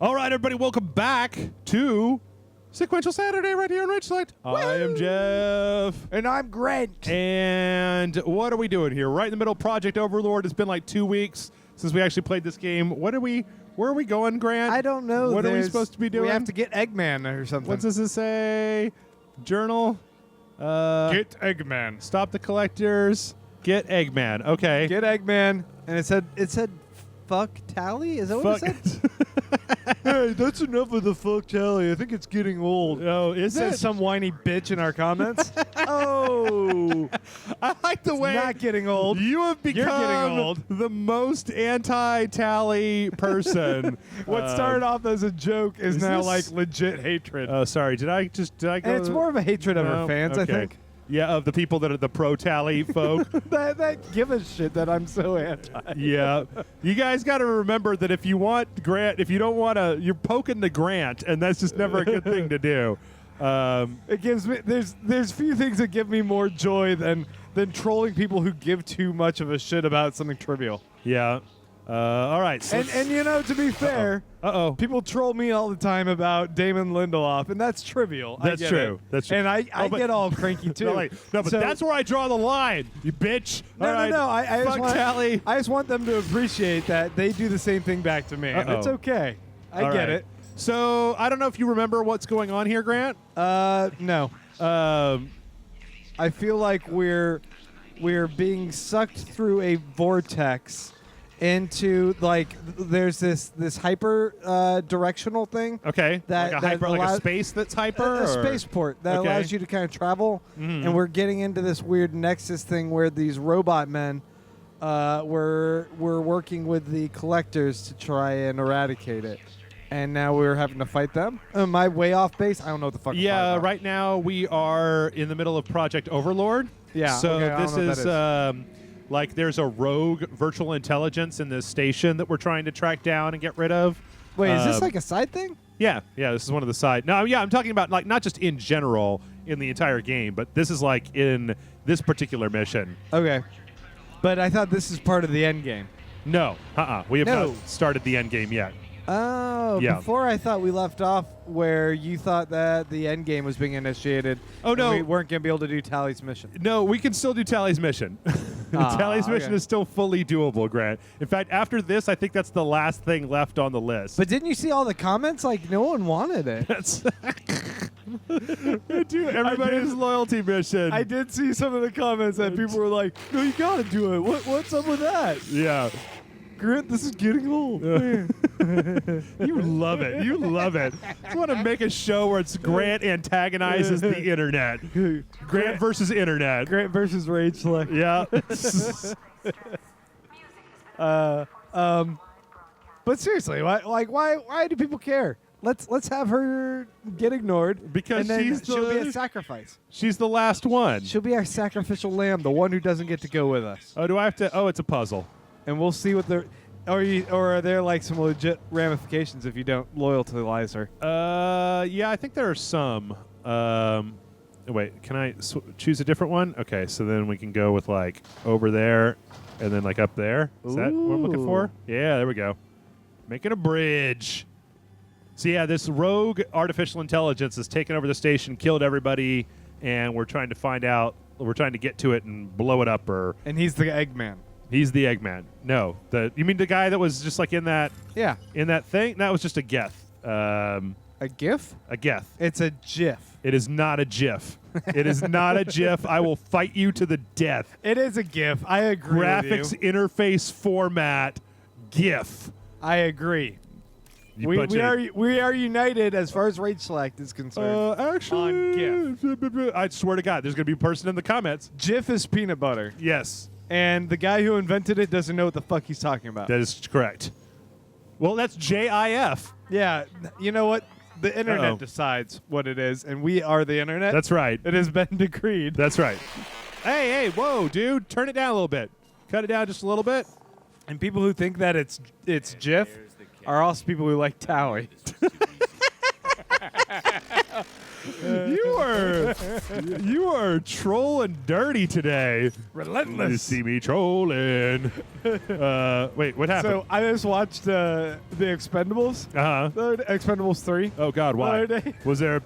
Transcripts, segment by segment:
All right, everybody, welcome back to Sequential Saturday right here on Rage Select. I am Jeff. And I'm Grant. And what are we doing here? Right in the middle of Project Overlord. It's been like 2 weeks since we actually played this game. Where are we going, Grant? I don't know. What are we supposed to be doing? We have to get Eggman or something. What's this say? Journal. Get Eggman. Stop the collectors. Get Eggman. Okay. Get Eggman. And it said fuck Tally? Is that what it said? Hey, that's enough of the fuck Tally. I think it's getting old. Oh, is it? Says some whiny bitch in our comments. Oh. I like the way It's not getting old. you have You're getting become old. the most anti-Tally person. What started off as a joke is now this- like legit hatred. Oh, sorry. Did I go? And it's more of a hatred of No? her fans, Okay. I think. Yeah, of the people that are the pro-Tally folk. that give a shit that I'm so anti. Yeah. You guys got to remember that if you want Grant, if you don't want to, you're poking the Grant, and that's just never a good thing to do. It gives me there's few things that give me more joy than trolling people who give too much of a shit about something trivial. Yeah. All right. So And you know, to be fair, Uh-oh. people troll me all the time about Damon Lindelof, and that's trivial. That's I get true. it. That's true. And I but- get all cranky too. No, but So- that's where I draw the line, you bitch. No, All right. no. I just Fuck want Tally. I just want them to appreciate that they do the same thing back to me. And it's Uh-oh. okay. I All get right. it. So I don't know if you remember what's going on here, Grant. No. I feel like we're being sucked through a vortex into like there's this hyper directional thing. Okay. That- like a that hyper, like a allows- space that's hyper. A or- spaceport that Okay. allows you to kind of travel, Mhm. and we're getting into this weird nexus thing where these robot men we're working with the collectors to try and eradicate it, and now we're having to fight them. Am I way off base? I don't know what the fuck. I'm Yeah. talking about. Right now we are in the middle of Project Overlord. Yeah, So okay, I don't this know what is that like there's a rogue virtual intelligence in this station that we're trying to track down and get rid of. Wait, is this Um, like a side thing? Yeah, this is one of the side. No, yeah, I'm talking about like not just in general in the entire game, but this is like in this particular mission. Okay, but I thought this is part of the end game. No, we have No. not started the end game yet. Oh, Yeah. before I thought we left off where you thought that the end game was being initiated. Oh, and no. we weren't gonna be able to do Tally's mission. No, we can still do Tally's mission. Tally's mission okay. is still fully doable, Grant. In fact, after this, I think that's the last thing left on the list. But didn't you see all the comments? Like no one wanted it. That's dude, everybody's loyalty mission. I did see some of the comments that people were like, "No, you gotta do it. What's up with that?" Yeah. Grant, this is getting old. You love it. You love it. I want to make a show where it's Grant antagonizes the internet. Grant versus internet. Grant versus Rage Select. Yeah. But seriously, why do people care? Let's have her get ignored Because and then she's she'll be the- a sacrifice. She's the last one. She'll be our sacrificial lamb, the one who doesn't get to go with us. Oh, do I have to? Oh, it's a puzzle. And we'll see what the or are there like some legit ramifications if you don't loyalize her? Yeah, I think there are some. Wait, can I choose a different one? Okay, so then we can go with like over there and then like up there. Is that what I'm looking for? Yeah, there we go. Making a bridge. So yeah, this rogue artificial intelligence has taken over the station, killed everybody, and we're trying to find out. We're trying to get to it and blow it up. Or And he's the Eggman. he's the Eggman. No, you mean the guy that was just like in that Yeah. thing? That was just a geth. A GIF? A geth. It's a GIF. It is not a GIF. It is not a GIF. I will fight you to the death. It is a GIF. I agree. Graphics with you. interface format GIF. I agree. You We bunch of- are united as far as Rage Select is concerned. actually, I swear to God, there's going to be a person in the comments. GIF is peanut butter, Yes, and the guy who invented it doesn't know what the fuck he's talking about. that is correct. Well, that's JIF. Yeah, you know what? The internet Uh-oh. decides what it is, and we are the internet. That's right. It has been decreed. That's right. Hey, whoa, dude, turn it down a little bit. Cut it down just a little bit. And people who think that it's GIF are also people who like Towie. You are trolling dirty today. Relentless. You see me trolling. Wait, what happened? So I just watched the Expendables. Expendables 3. Oh God, why? The other day. Was there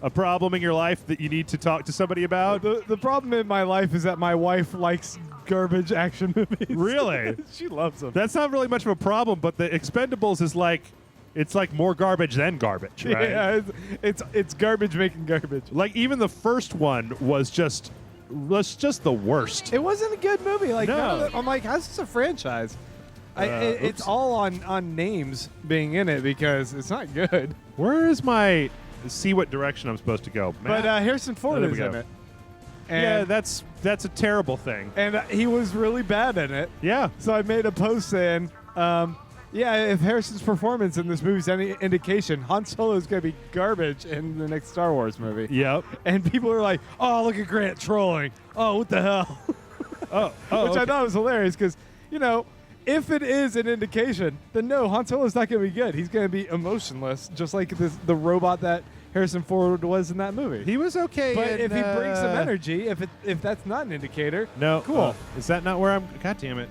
a problem in your life that you need to talk to somebody about? The problem in my life is that my wife likes garbage action movies. Really? She loves them. That's not really much of a problem, but the Expendables is like, it's like more garbage than garbage, right? Yeah, it's garbage making garbage. Like even the first one was just the worst. It wasn't a good movie. Like No. I'm like, how's this a franchise? It's Oops. all on names being in it because it's not good. Where is my see what direction I'm supposed to go? But Matt? Harrison Ford there we is in go. it. Yeah, And, that's a terrible thing. and he was really bad in it. Yeah. So I made a post saying, if Harrison's performance in this movie is any indication, Han Solo is going to be garbage in the next Star Wars movie. Yep. And people are like, oh, look at Grant trolling. Oh, what the hell? Oh, Which okay. I thought was hilarious because, if it is an indication, then no, Han Solo's not going to be good. He's going to be emotionless, just like the robot that Harrison Ford was in that movie. He was okay. But in, if he brings some energy, if that's not an indicator, no, cool. Is that not where I'm? God damn it.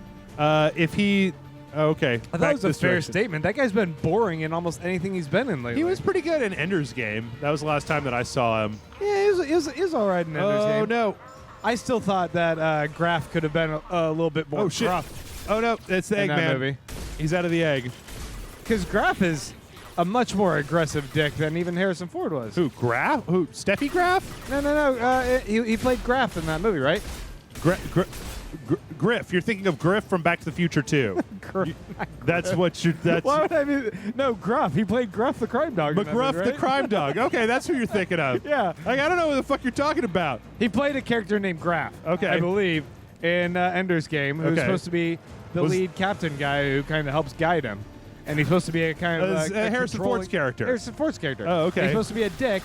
If he, okay. I thought back it was a this fair direction. statement. That guy's been boring in almost anything he's been in lately. He was pretty good in Ender's Game. That was the last time that I saw him. Yeah, he was all right in Ender's Game. Oh no. I still thought that Graf could have been a little bit more Oh shit. rough Oh no, it's the in that Eggman. movie. He's out of the egg. Because Graf is a much more aggressive dick than even Harrison Ford was. Who? Graf? Who? Steffi Graf? No. He played Graf in that movie, right? Griff. You're thinking of Griff from Back to the Future 2. That's what you. That's Why would I mean? No, Gruff. He played Gruff the crime dog. in that McGruff movie, the right? crime dog. Okay, that's who you're thinking of. Yeah. Like, I don't know what the fuck you're talking about. He played a character named Graf. Okay. I believe in Ender's Game, who's Okay. supposed to be the Was- lead captain guy who kind of helps guide him, and he's supposed to be a kind of As, Harrison Ford's character. Harrison Ford's character. Oh, okay. He's supposed to be a dick,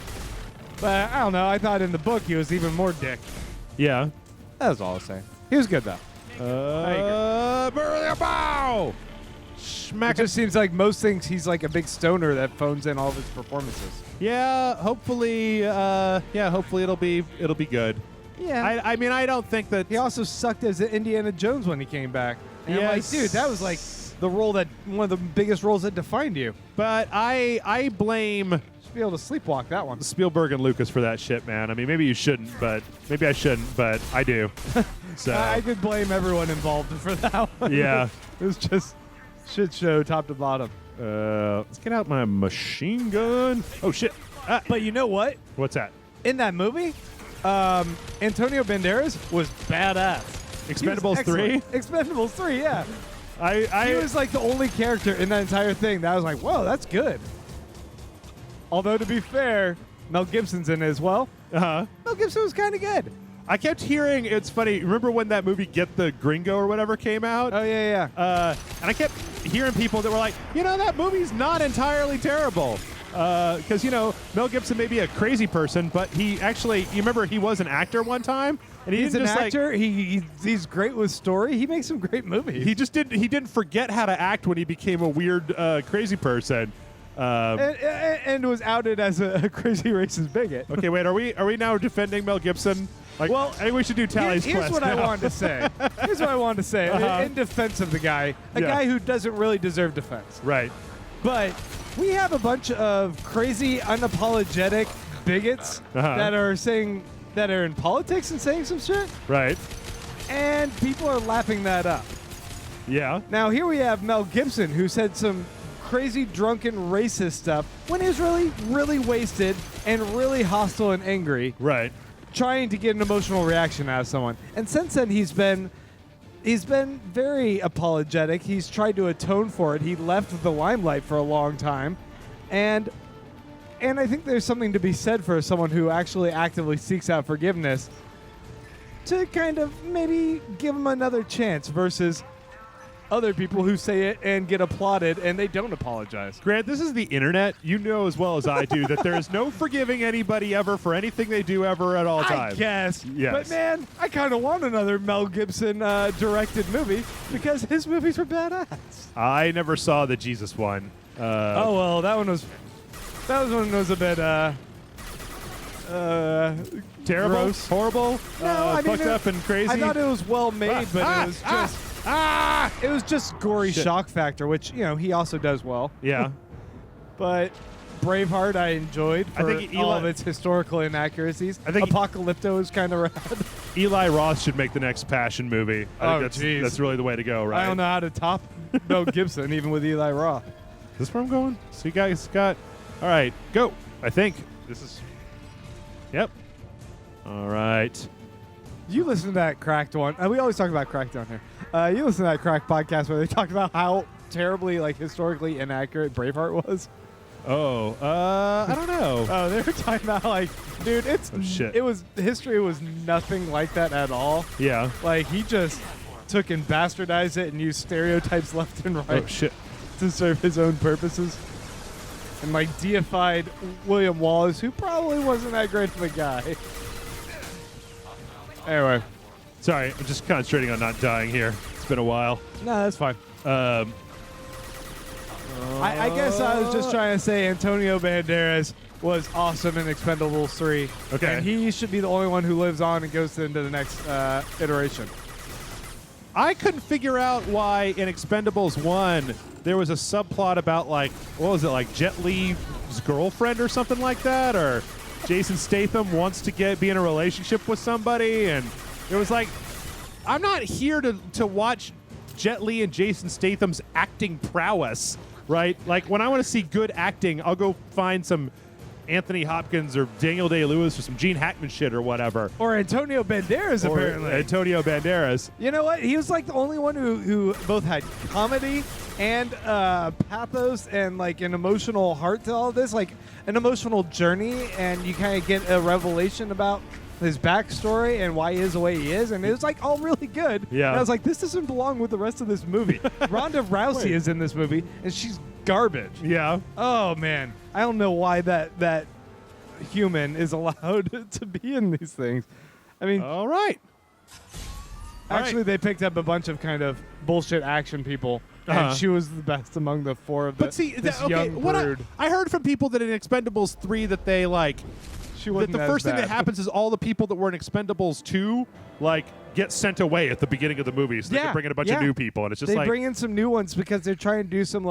but I don't know. I thought in the book he was even more dick. Yeah. That was all I was saying. He was good though. Bow! It Smack just seems like most things he's like a big stoner that phones in all of his performances. Yeah, hopefully hopefully it'll be good. Yeah. I mean, I don't think that He also sucked as Indiana Jones when he came back. And I'm like, Yes. dude, that was like the role that one of the biggest roles that defined you. but I blame Should be able to sleepwalk that one. Spielberg and Lucas for that shit, man. I mean, maybe you shouldn't, but maybe I shouldn't, but I do. So I could blame everyone involved for that one. yeah. It was just shit show top to bottom. Let's get out my machine gun. Oh shit. Ah, But you know what? what's that? In that movie, Antonio Banderas was badass. Expendables He was 3? excellent. Expendables 3, yeah. I He was like the only character in that entire thing that I was like, whoa, that's good. Although, to be fair, Mel Gibson's in it as well. uh-huh. Mel Gibson was kind of good. I kept hearing, it's funny, remember when that movie Get the Gringo or whatever came out? Oh, yeah. And I kept hearing people that were like, that movie's not entirely terrible. Because, Mel Gibson may be a crazy person, but he actually, you remember he was an actor one time? And he He's an didn't just actor. He's great with story. He makes some great movies. he didn't forget how to act when he became a weird, crazy person. and was outed as a crazy racist bigot. Okay, wait, are we now defending Mel Gibson? Like, Well, I think we should do Tally's Here's Quest what I now. wanted to say. Here's what I wanted to say Uh-huh. in defense of the guy, a Yeah. guy who doesn't really deserve defense. Right. But we have a bunch of crazy, unapologetic bigots Uh-huh. that are in politics and saying some shit, Right. and people are lapping that up. Yeah. Now here we have Mel Gibson, who said some crazy, drunken, racist stuff when he was really, really wasted and really hostile and angry, Right. trying to get an emotional reaction out of someone. And since then, he's been very apologetic. He's tried to atone for it. He left the limelight for a long time, and I think there's something to be said for someone who actually actively seeks out forgiveness to kind of maybe give him another chance versus other people who say it and get applauded and they don't apologize. Grant, this is the internet. You know as well as I do that there is no forgiving anybody ever for anything they do ever at all times. I guess. Yes. But man, I kind of want another Mel Gibson directed movie because his movies were badass. I never saw the Jesus one. Oh well, that one was a bit Terrible, gross. horrible, fucked up and crazy. I thought it was well made, but it was just it was just gory Shit. shock factor, which he also does well. Yeah. But Braveheart I enjoyed for I think all of its historical inaccuracies. I think Apocalypto is kind of rad. Eli Roth should make the next Passion movie. I think jeez. that's really the way to go, right? I don't know how to top Mel Gibson, even with Eli Roth. Is this where I'm going? So you guys got... All right, go. I think this is... Yep. All right. You listen to that Cracked one. We always talk about Cracked on here. You listen to that Cracked podcast where they talked about how terribly, historically inaccurate Braveheart was. Oh, I don't know. Oh, they were talking about dude, shit. History was nothing like that at all. Yeah. He just took and bastardized it and used stereotypes left and right Oh, shit. to serve his own purposes. And deified William Wallace, who probably wasn't that great of a guy. Anyway. Sorry, I'm just concentrating on not dying here. It's been a while. No, that's fine. I guess I was just trying to say Antonio Banderas was awesome in Expendables 3. Okay. And he should be the only one who lives on and goes into the next iteration. I couldn't figure out why in Expendables 1 there was a subplot about what was it, Jet Li's girlfriend or something like that, or Jason Statham wants to be in a relationship with somebody, and it was I'm not here to watch Jet Li and Jason Statham's acting prowess, right? When I want to see good acting, I'll go find some Anthony Hopkins or Daniel Day-Lewis or some Gene Hackman shit or whatever. Or Antonio Banderas, Or apparently. Antonio Banderas. You know what? He was the only one who both had comedy and pathos and an emotional heart to all this, an emotional journey, and you kind of get a revelation about his backstory and why he is the way he is, and it was all really good. Yeah. And I was this doesn't belong with the rest of this movie. Ronda Rousey is in this movie, and she's garbage. Yeah. Oh man, I don't know why that human is allowed to be in these things. I mean, All right. actually, they picked up a bunch of kind of bullshit action people, Uh-huh. and she was the best among the four of But see, this okay, young what brood. I heard from people that in Expendables 3 that they She that wasn't the as first thing bad. that happens is all the people that were in Expendables 2 get sent away at the beginning of the movie, so they can bring in a bunch of new people, and it's just they bring in some new ones because they're trying to do some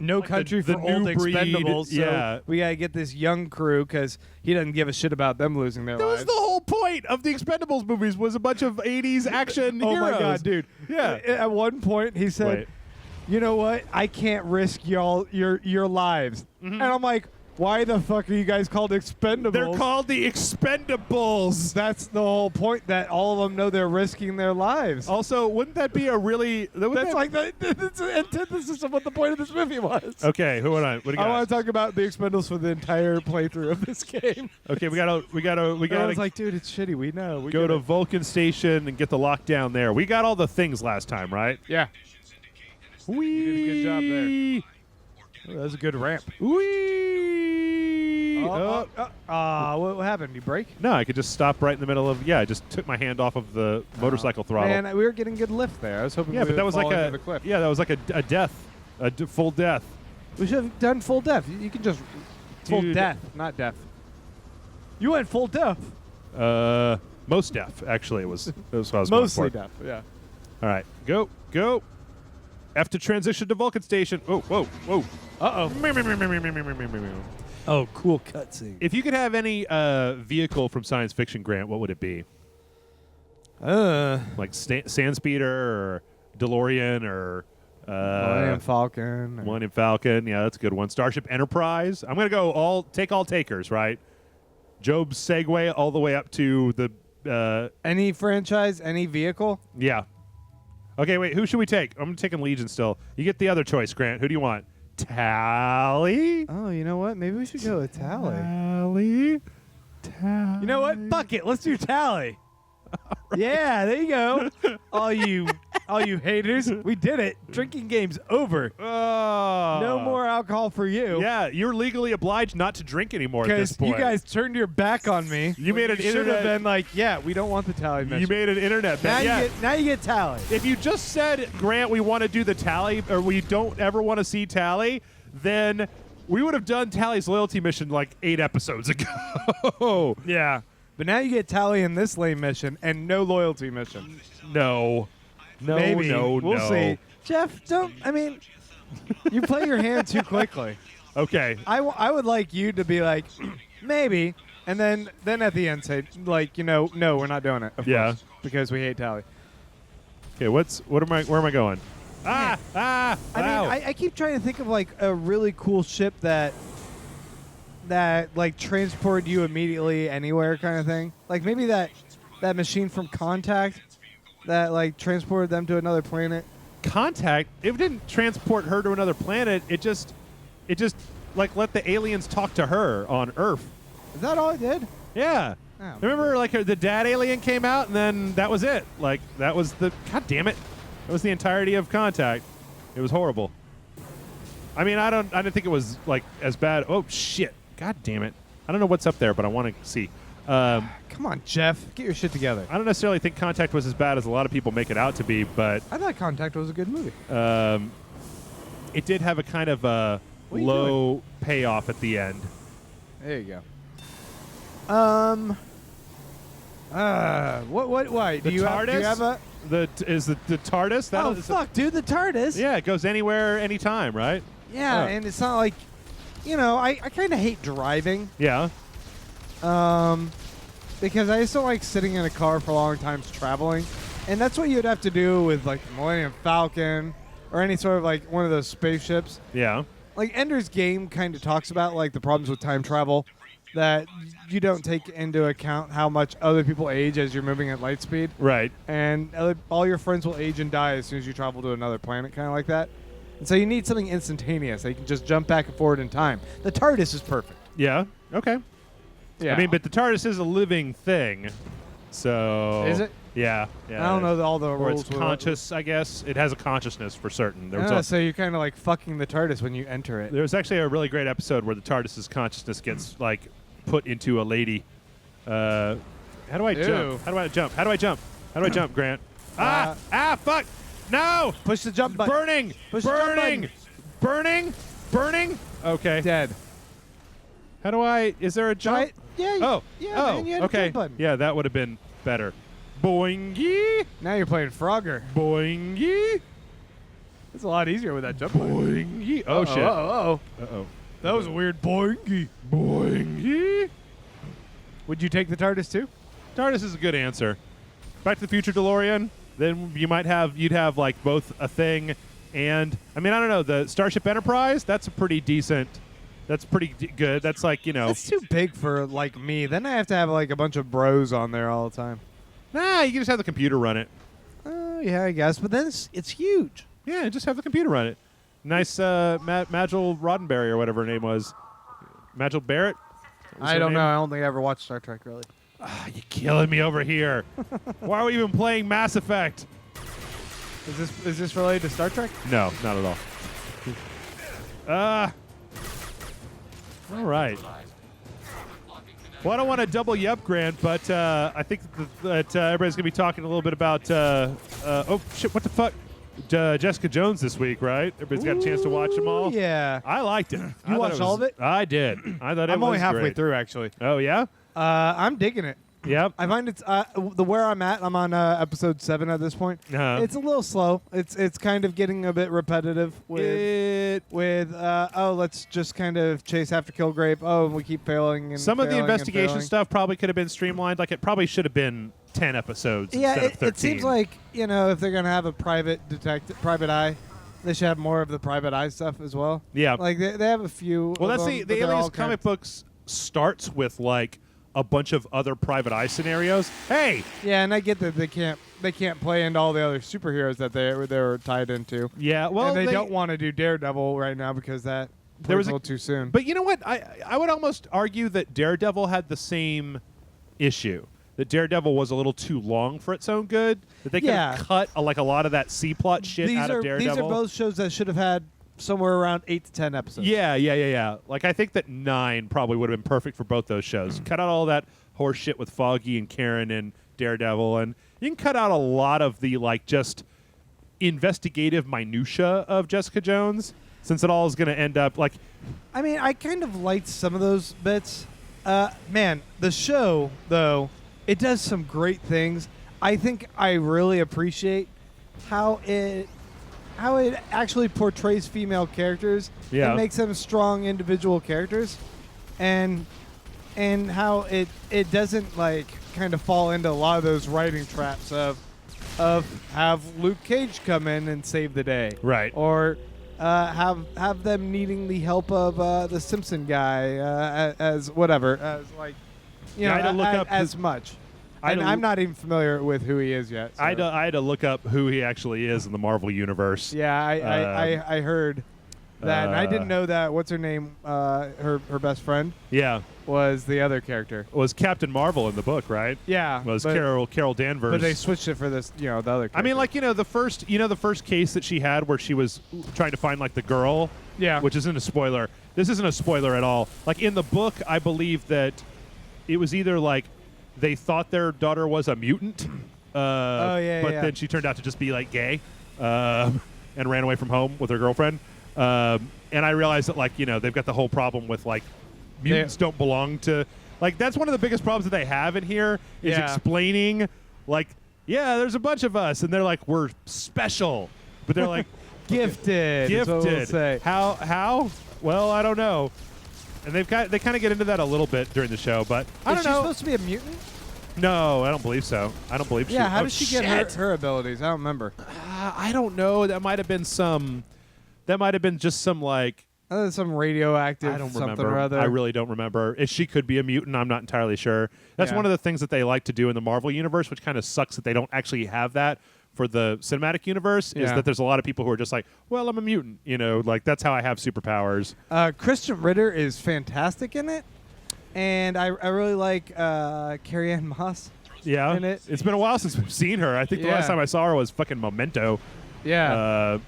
No Country the for new Old breed, Expendables. So yeah. we gotta get this young crew because he doesn't give a shit about them losing their that lives. was the whole point of the Expendables movies, was a bunch of 80s action Oh heroes. my god, dude! Yeah. At one point, he said, Wait. "You know what? I can't risk your lives." And I'm like, "Why the fuck are you guys called Expendables?" They're called the Expendables. That's the whole point. That all of them know they're risking their lives. Also, wouldn't that be a really... That's that's the antithesis of what the point of this movie was. Okay, what do you got? I want to talk about the Expendables for the entire playthrough of this game. Okay, we gotta And I was like, dude, it's shitty. We know. We go get to it. Vulcan Station and get the lockdown there. We got all the things last time, right? Yeah. Wee. did a good job there. Oh, that was a good ramp. Wee. What happened? You break? No, I could just stop right in the middle of. Yeah, I just took my hand off of the motorcycle throttle. Man, we were getting good lift there. I was hoping. Yeah, we but would that was fall like into a the cliff. yeah, that was like a death, full death. We should have done full death. You can just full Dude. death, not death. You went full death. Most death actually. It was what I was Mostly going for. death. Yeah. All right, go. F to transition to Vulcan Station. Whoa. Uh oh. Oh, cool cutscene. If you could have any vehicle from science fiction, Grant, what would it be? Like Sandspeeder or DeLorean or Millennium Falcon. Millennium Falcon. Yeah, that's a good one. Starship Enterprise. I'm gonna go all takers, right? Job's Segway all the way up to the Any franchise, any vehicle. yeah. Okay, wait. Who should we take? I'm taking Legion still. You get the other choice, Grant. Who do you want? Tally. Oh, you know what? Maybe we should go with Tally. Tally. You know what? Fuck it. Let's do Tally. Yeah, there you go. all you haters. We did it. Drinking game's over. Oh. No more alcohol for you. Yeah, you're legally obliged not to drink anymore at this Because point. you guys turned your back on me. You made an should have internet- been like, yeah, we don't want the Tally mission. You made an internet now bet. you get Tally. If you just said, Grant, we want to do the Tally, or we don't ever want to see Tally, then We would have done Tally's loyalty mission like 8 episodes ago. Yeah. But now you get Tally in this lane mission and no loyalty mission. No. No, Maybe. no, We'll no. see. Jeff, you play your hand too quickly. Okay. I would like you to be like, maybe, and then at the end say, like, no, we're not doing it. Of course, because we hate Tally. Okay, where am I going? I wow. mean, I keep trying to think of like a really cool ship that like transported you immediately anywhere kind of thing. Like maybe that machine from Contact that like transported them to another planet. Contact, it didn't transport her to another planet. It just like let the aliens talk to her on Earth. Is that all it did? Yeah. Oh. Remember, like the dad alien came out, and then that was it. Like that was the God damn it. That was the entirety of Contact. It was horrible. I mean, I didn't think it was like as bad. Oh shit! God damn it! I don't know what's up there, but I want to see. Come on, Jeff, get your shit together. I don't necessarily think Contact was as bad as a lot of people make it out to be, but I thought Contact was a good movie. it did have a kind of a What are you low payoff at the end. There you go. Why? The do you TARDIS? have a? The TARDIS? That Oh is- fuck, dude, the TARDIS. Yeah, it goes anywhere, anytime, right? Yeah, Oh. and it's not like, I kind of hate driving. Yeah. Because I just don't like sitting in a car for long times traveling, and that's what you'd have to do with like Millennium Falcon or any sort of like one of those spaceships. Yeah. Like Ender's Game kind of talks about like the problems with time travel, that you don't take into account how much other people age as you're moving at light speed, Right. and all your friends will age and die as soon as you travel to another planet, kind of like that. And so you need something instantaneous that you can just jump back and forward in time. The TARDIS is perfect. Yeah. Okay. Yeah, I mean, but the TARDIS is a living thing, so Is it? Yeah. Yeah. I don't know all the Or rules. it's conscious, I guess. It has a consciousness for certain. So you're kind of like fucking the TARDIS when you enter it. There was actually a really great episode where the TARDIS's consciousness gets like put into a lady. How do I Ew. jump? How do I jump? How do I jump? How do I jump, Grant? Fuck! No! Push the jump button. Burning! Push the jump Burning! Burning! Okay. Dead. How do I? Is there a jump? Right? Yeah. Oh. Man, you had a okay. jump button. Yeah, that would have been better. Boingy! Now you're playing Frogger. Boingy! It's a lot easier with that jump button. Boingy! Oh shit! Uh-oh. Uh-oh. That was a weird boingy. Boingy! Would you take the TARDIS too? TARDIS is a good answer. Back to the Future DeLorean. Then you'd have like both a thing and I mean I don't know, the Starship Enterprise. That's a pretty decent. That's pretty good. That's like That's too big for like me. Then I have to have like a bunch of bros on there all the time. Nah, you can just have the computer run it. Oh yeah, I guess. But then it's huge. Yeah, just have the computer run it. Nice, Majel Roddenberry or whatever her name was. Majel Barrett. Was I her don't name? know. I don't think I ever watched Star Trek really. You're killing me over here. Why are we even playing Mass Effect? Is this related to Star Trek? No, not at all. All right. Well, I don't want to double you up, Grant, but I think that everybody's going to be talking a little bit about. Oh shit! What the fuck? Jessica Jones this week, right? Everybody's got a chance to watch them all. Yeah. I liked it. You watched all of it? I did. I thought it was I'm only halfway great. through actually. Oh yeah. I'm digging it. Yep. I find it's where I'm at. I'm on episode 7 at this point. Uh-huh. It's a little slow. It's kind of getting a bit repetitive with let's just kind of chase after Kilgrape. Oh, we keep failing. And Some of the failing and investigation failing. stuff probably could have been streamlined. Like it probably should have been 10 episodes Yeah, instead of 13. it seems like if they're gonna have a private eye, they should have more of the private eye stuff as well. Yeah. Like they have a few. Well, of that's them, the but they're all Aliens kind comic of- books starts with like a bunch of other private eye scenarios. Hey, Yeah, and I get that they can't play into all the other superheroes that they were tied into. yeah, well, and they don't want to do Daredevil right now because that There was was a a- little too soon. But you know what? I would almost argue that Daredevil had the same issue. That Daredevil was a little too long for its own good. That they could Yeah. have cut a lot of that C plot shit out of Daredevil. these are both shows that should have had somewhere around 8 to 10 episodes. Yeah. Like I think that 9 probably would have been perfect for both those shows. Cut out all that horse shit with Foggy and Karen and Daredevil, and you can cut out a lot of the like just investigative minutia of Jessica Jones. since it all is going to end up like. I mean, I kind of liked some of those bits. Man, the show though, it does some great things. I think I really appreciate how it actually portrays female characters and makes them strong individual characters, and how it doesn't like kind of fall into a lot of those writing traps of have Luke Cage come in and save the day, right? Or have them needing the help of the Simpson guy as whatever, as like you know, I had to look up as much. And I'm not even familiar with who he is yet. So. I had to look up who he actually is in the Marvel universe. Yeah, I heard that. And I didn't know that. What's her name? Her best friend. Yeah, was the other character. Was Captain Marvel in the book, right? Yeah, was Carol Danvers. But they switched it for this, the other character. I mean, like, the first case that she had where she was trying to find like the girl. Yeah. Which isn't a spoiler. This isn't a spoiler at all. Like in the book, I believe that it was either like they thought their daughter was a mutant. But then she turned out to just be like gay, and ran away from home with her girlfriend. And I realized that like they've got the whole problem with like mutants don't belong to, like, that's one of the biggest problems that they have in here is explaining like, there's a bunch of us and they're like, we're special, but they're like gifted. Gifted. Say. How? Well, I don't know. And they kind of get into that a little bit during the show, but I don't know. Is she supposed to be a mutant? No, I don't believe so. I don't believe. Yeah, how did she get her abilities? I don't remember. I don't know. That might have been some. That might have been just some like. Some radioactive. I don't something remember. Or other. I really don't remember. If she could be a mutant, I'm not entirely sure. That's one of the things that they like to do in the Marvel universe, which kind of sucks that they don't actually have that for the cinematic universe. Is that there's a lot of people who are just like, well, I'm a mutant. Like that's how I have superpowers. Christian Ritter is fantastic in it, and I really like Carrie-Anne Moss. Yeah, in it. It's been a while since we've seen her. I think the last time I saw her was fucking Memento. Yeah,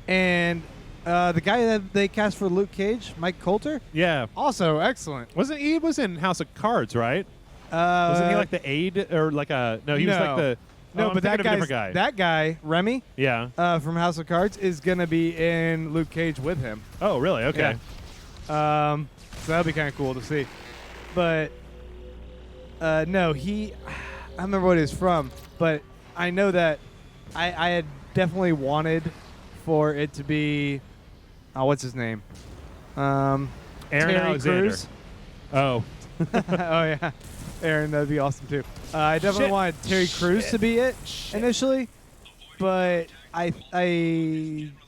and the guy that they cast for Luke Cage, Mike Coulter. Yeah, also excellent. Wasn't he? Was in House of Cards, right? Wasn't he like the aide or like a? No, he was like the. No, but that guy. That guy, Remy. Yeah. From House of Cards is gonna be in Luke Cage with him. Oh, really? Okay. Yeah. So that'll be kind of cool to see. But no, I don't remember what he's from, but I know that I had definitely wanted for it to be. Oh, what's his name? Aaron Terry Alexander. Crews. Oh. Oh yeah, Aaron, that'd be awesome too. I definitely wanted Terry Crews to be it initially, but I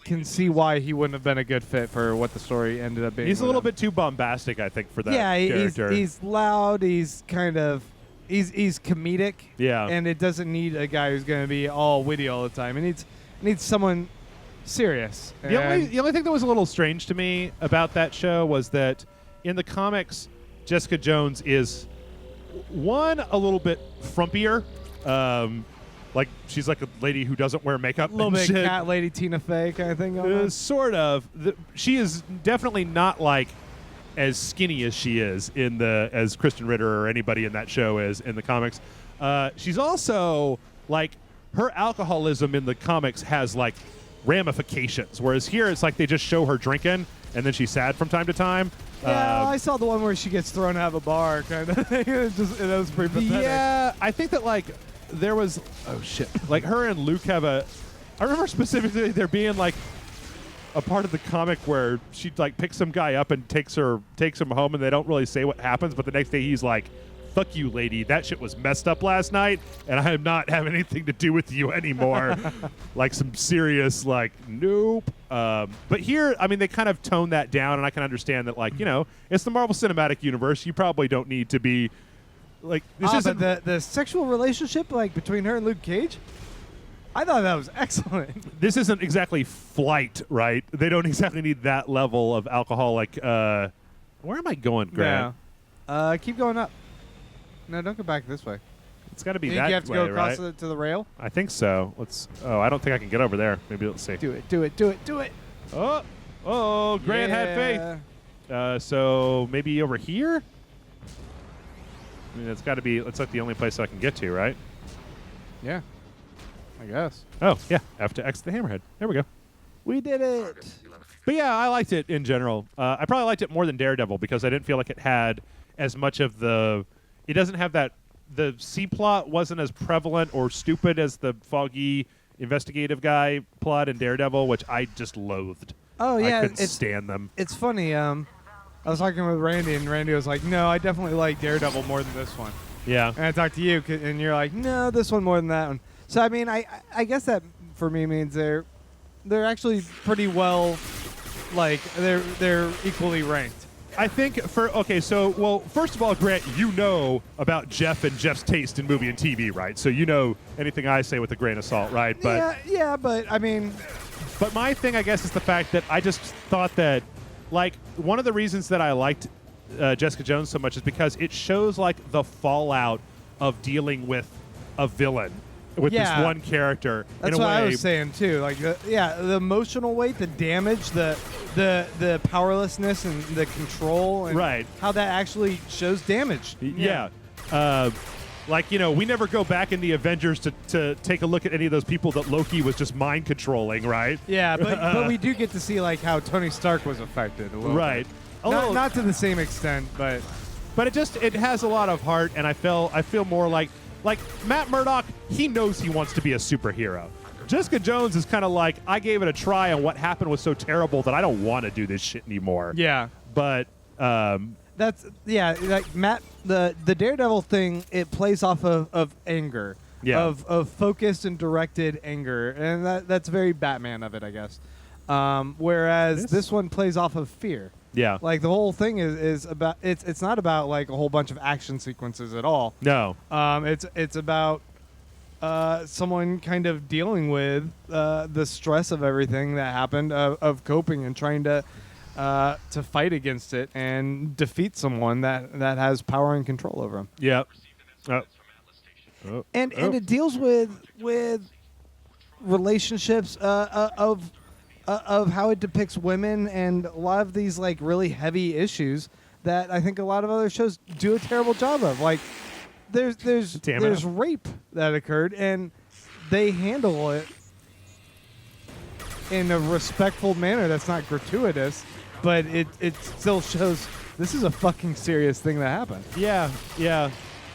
can see why he wouldn't have been a good fit for what the story ended up being. He's a little bit too bombastic, I think, for that character. He's loud. He's kind of he's comedic. Yeah, and it doesn't need a guy who's going to be all witty all the time. It needs someone serious. The only thing that was a little strange to me about that show was that in the comics, Jessica Jones is a little bit frumpier. Like she's like a lady who doesn't wear makeup. A little bit shit. cat lady Tina Fey kind of thing going on. Sort of. She is definitely not like as skinny as she is as Kristen Ritter or anybody in that show is in the comics. She's also like her alcoholism in the comics has like ramifications, whereas here it's like they just show her drinking and then she's sad from time to time. Yeah, I saw the one where she gets thrown out of a bar kind of thing. That was pretty pathetic. Yeah, I think that like there was like her and Luke have I remember specifically there being like a part of the comic where she like picks some guy up and takes him home and they don't really say what happens, but the next day he's like, fuck you, lady, that shit was messed up last night and I am not having anything to do with you anymore. Like some serious like nope. But here, I mean, they kind of tone that down, and I can understand that, like, it's the Marvel Cinematic Universe. You probably don't need to be like this isn't the sexual relationship like between her and Luke Cage. I thought that was excellent. This isn't exactly Flight, right? They don't exactly need that level of alcoholic. Where am I going, Grant? Yeah. Keep going up. No, don't go back this way. It's got to be you that way, have to go across right? to the rail? I think so. I don't think I can get over there. Maybe let's see. Do it. Oh, Grant had faith. So maybe over here? I mean, it's like the only place I can get to, right? Yeah, I guess. Oh, yeah. I have to exit the hammerhead. There we go. We did it. But yeah, I liked it in general. I probably liked it more than Daredevil because I didn't feel like it had as much of the. It doesn't have that. The C plot wasn't as prevalent or stupid as the foggy investigative guy plot in Daredevil, which I just loathed. Oh yeah, I couldn't stand them. It's funny. I was talking with Randy, and Randy was like, "No, I definitely like Daredevil more than this one." Yeah. And I talked to you, and you're like, "No, this one more than that one." So I mean, I guess that for me means they're actually pretty well, like they're equally ranked. I think first of all, Grant, you know about Jeff and Jeff's taste in movie and TV, right? So you know anything I say with a grain of salt, right? But yeah, but I mean, but my thing, I guess, is the fact that I just thought that, like, one of the reasons that I liked Jessica Jones so much is because it shows like the fallout of dealing with a villain with this one character. That's in a what way. I was saying too. Like, the emotional weight, the damage, the powerlessness, and the control, and Right. how that actually shows damage. Yeah. Like, we never go back in the Avengers to take a look at any of those people that Loki was just mind controlling, right? Yeah, but we do get to see like how Tony Stark was affected a little Right. bit. Not to the same extent, but it has a lot of heart, and I feel more like Matt Murdock, he knows he wants to be a superhero. Jessica Jones is kind of like, I gave it a try, and what happened was so terrible that I don't want to do this shit anymore. yeah. But Like Matt, the Daredevil thing, it plays off of anger, of focused and directed anger, and that's very Batman of it, I guess. Whereas this one plays off of fear. yeah, Like the whole thing is about it's not about like a whole bunch of action sequences at all. no, It's about someone kind of dealing with the stress of everything that happened, of coping and trying to fight against it and defeat someone that has power and control over him. yeah. And it deals with relationships of how it depicts women and a lot of these like really heavy issues that I think a lot of other shows do a terrible job of. Like there's rape that occurred and they handle it in a respectful manner that's not gratuitous, but it still shows this is a fucking serious thing that happened. Yeah.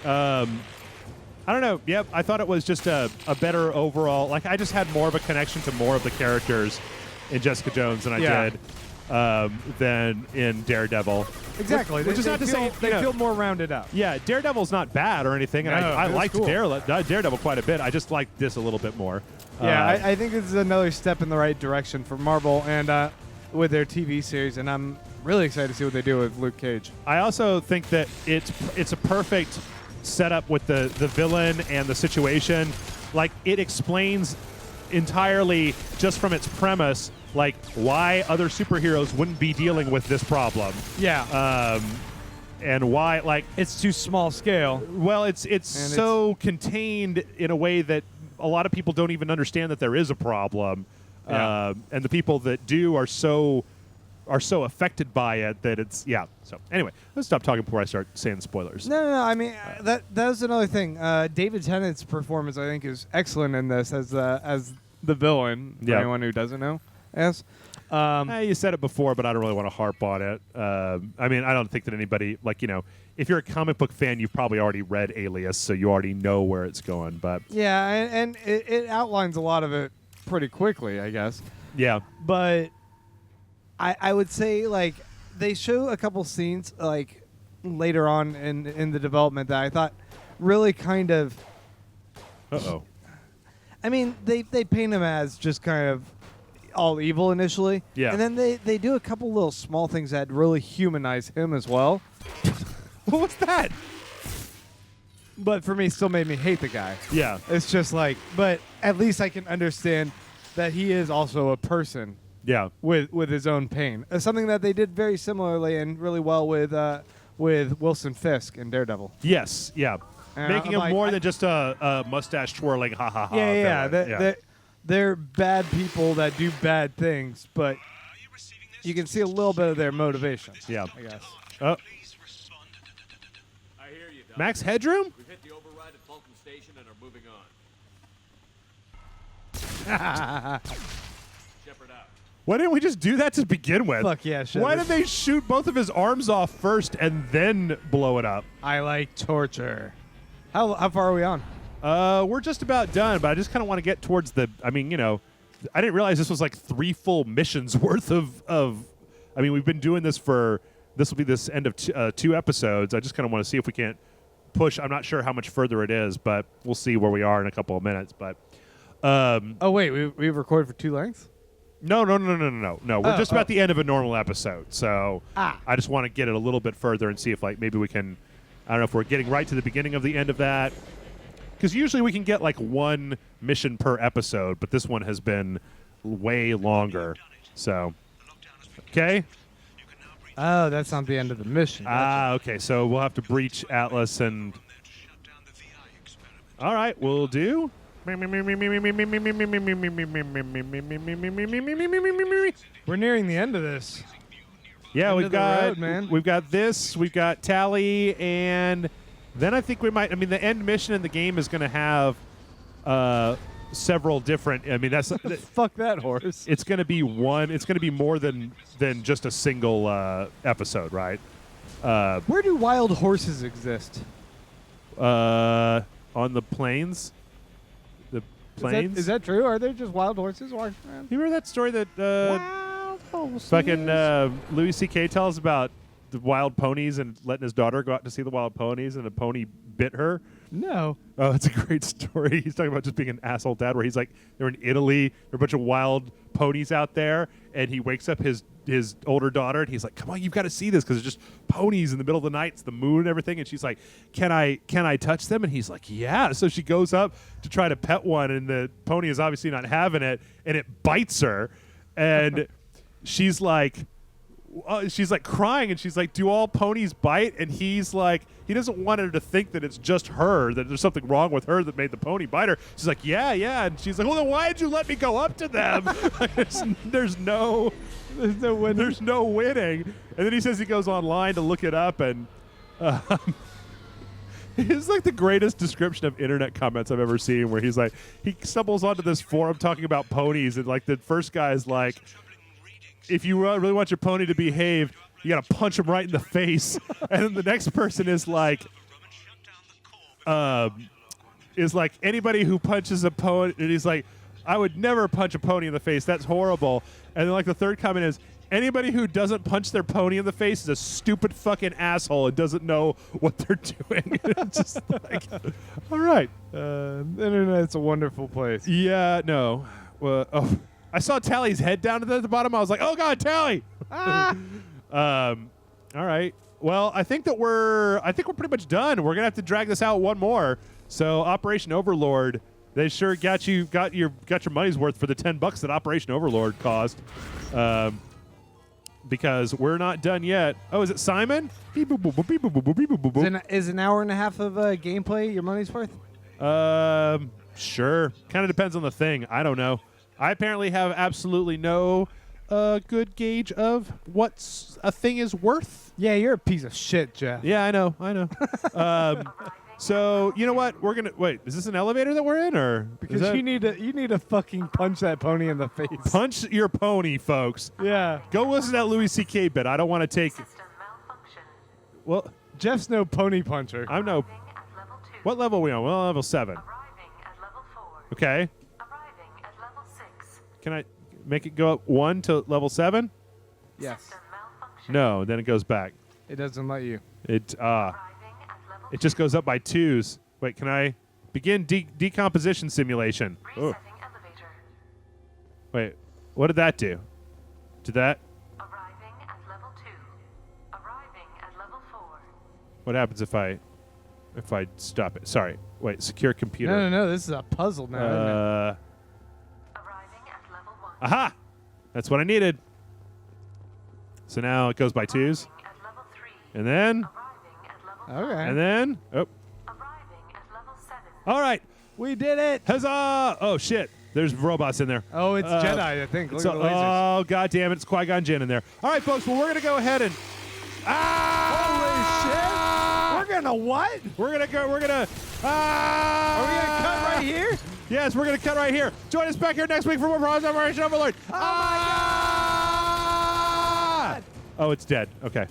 I don't know. Yep, I thought it was just a better overall. Like, I just had more of a connection to more of the characters in Jessica Jones than I did than in Daredevil. Exactly. Which is not to say they feel more rounded out. Yeah, Daredevil's not bad or anything, and I liked cool. Daredevil quite a bit. I just liked this a little bit more. Yeah, I think this is another step in the right direction for Marvel and with their TV series, and I'm really excited to see what they do with Luke Cage. I also think that it's a perfect setup with the villain and the situation. Like, it explains entirely just from its premise, like, why other superheroes wouldn't be dealing with this problem. Yeah. And why, like, It's too small scale. well, it's so contained in a way that a lot of people don't even understand that there is a problem. Yeah. And the people that do are so affected by it that it's So anyway, let's stop talking before I start saying spoilers. No. I mean, that was another thing. David Tennant's performance, I think, is excellent in this as the villain. For Yeah. anyone who doesn't know, yes. You said it before, but I don't really want to harp on it. I mean, I don't think that anybody, like, if you're a comic book fan, you've probably already read Alias, so you already know where it's going. But Yeah, and it outlines a lot of it pretty quickly, I guess. yeah, But I would say, like, they show a couple scenes, like, later on in the development that I thought really kind of... uh-oh. I mean, they paint him as just kind of all evil initially. Yeah. And then they do a couple little small things that really humanize him as well. What was that? But for me, still made me hate the guy. Yeah, It's just like, but at least I can understand that he is also a person yeah, with his own pain. Something that they did very similarly and really well with Wilson Fisk in Daredevil. yes, yeah. And Making I'm him like, more than just a mustache twirling ha ha ha. Yeah. villain. They're bad people that do bad things, but you can see a little bit of their motivation. Yeah. I guess. Oh, I hear you, Doc. Max Headroom? We've hit the override at Vulcan Station and are moving on. Shepard out. Why didn't we just do that to begin with? Fuck yeah, Shepard. Why did they shoot both of his arms off first and then blow it up? I like torture. How far are we on? We're just about done, but I just kind of want to get towards the. I mean, I didn't realize this was like 3 full missions worth of. I mean, we've been doing this for. This will be this end of 2 episodes. I just kind of want to see if we can't push. I'm not sure how much further it is, but we'll see where we are in a couple of minutes. But. Oh wait, we've recorded for 2 lengths. No. We're just about the end of a normal episode, so I just want to get it a little bit further and see if like maybe we can. I don't know if we're getting right to the beginning of the end of that, because usually we can get like 1 mission per episode, but this one has been way longer. So, okay. Oh, that's not the end of the mission. Okay. So we'll have to breach Atlas and. All right, we'll do. We're nearing the end of this. Yeah, End we've of the got road, man. we've got this, we've got Tally, and then I think we might. I mean, the end mission in the game is going to have several different. I mean, that's Fuck that horse. it's going to be one. It's going to be more than just a single episode, right? Where do wild horses exist? On the plains. The plains. Is that true? Are there just wild horses walking around? You remember that story that Wild horses. fucking Louis C.K. tells about the wild ponies and letting his daughter go out to see the wild ponies, and a pony bit her? No. Oh, it's a great story. He's talking about just being an asshole dad, where he's like, they're in Italy, there are a bunch of wild ponies out there, and he wakes up his older daughter, and he's like, come on, you've got to see this, because it's just ponies in the middle of the night, it's the moon and everything, and she's like, can I touch them? And he's like, yeah. So she goes up to try to pet one, and the pony is obviously not having it, and it bites her, and she's like crying, and she's like, do all ponies bite? And he's like, he doesn't want her to think that it's just her, that there's something wrong with her that made the pony bite her. She's like, yeah. And she's like, well, then why did you let me go up to them? there's no winning. There's no winning. And then he says he goes online to look it up, and it's like the greatest description of internet comments I've ever seen, where he's like, he stumbles onto this forum talking about ponies, and like the first guy is like, if you really want your pony to behave, you got to punch him right in the face. And then the next person is like anybody who punches a pony, and he's like, I would never punch a pony in the face. That's horrible. And then like the third comment is, anybody who doesn't punch their pony in the face is a stupid fucking asshole and doesn't know what they're doing. It's just like, all right. The internet's a wonderful place. Yeah, no. I saw Tally's head down at the bottom. I was like, oh, God, Tally. All right. Well, I think we're pretty much done. We're going to have to drag this out one more. So Operation Overlord, they sure got your money's worth for the $10 that Operation Overlord cost. Because we're not done yet. Oh, is it Simon? Is an hour and a half of gameplay your money's worth? Sure. Kind of depends on the thing. I don't know. I apparently have absolutely no good gauge of what a thing is worth. Yeah, you're a piece of shit, Jeff. Yeah, I know. So you know what? We're gonna wait. Is this an elevator that we're in, or Because you need to fucking punch that pony in the face. punch your pony, folks? Yeah. Go listen to that Louis C.K. bit. I don't want to take. Well, Jeff's no pony puncher. I'm no. What level are we on? We're on level 7. Okay. Can I make it go up 1 to level 7? Yes. No, then it goes back. It doesn't let you. It just goes up by 2s. Wait, can I begin decomposition simulation? Oh. Wait, what did that do? Did that? Arriving at level 2. Arriving at level 4. What happens if I stop it? Sorry. Wait, secure computer. No. This is a puzzle now. Isn't it? Arriving at level 1. Aha! That's what I needed. So now it goes by 2s. At level 3. And then, Arriving at level Okay. and then, oh. Arriving at level 7. All right. We did it. Huzzah! Oh, shit. There's robots in there. Oh, it's Jedi, I think. Look at the lasers. Oh, God damn it. It's Qui-Gon Jinn in there. All right, folks. Well, we're going to go ahead and... Ah! Holy shit. We're going to what? We're going to go... We're going to... Are we going to cut right here? Yes, we're going to cut right here. Join us back here next week for more Operation Overlord. Oh, my God! Oh, it's dead. Okay.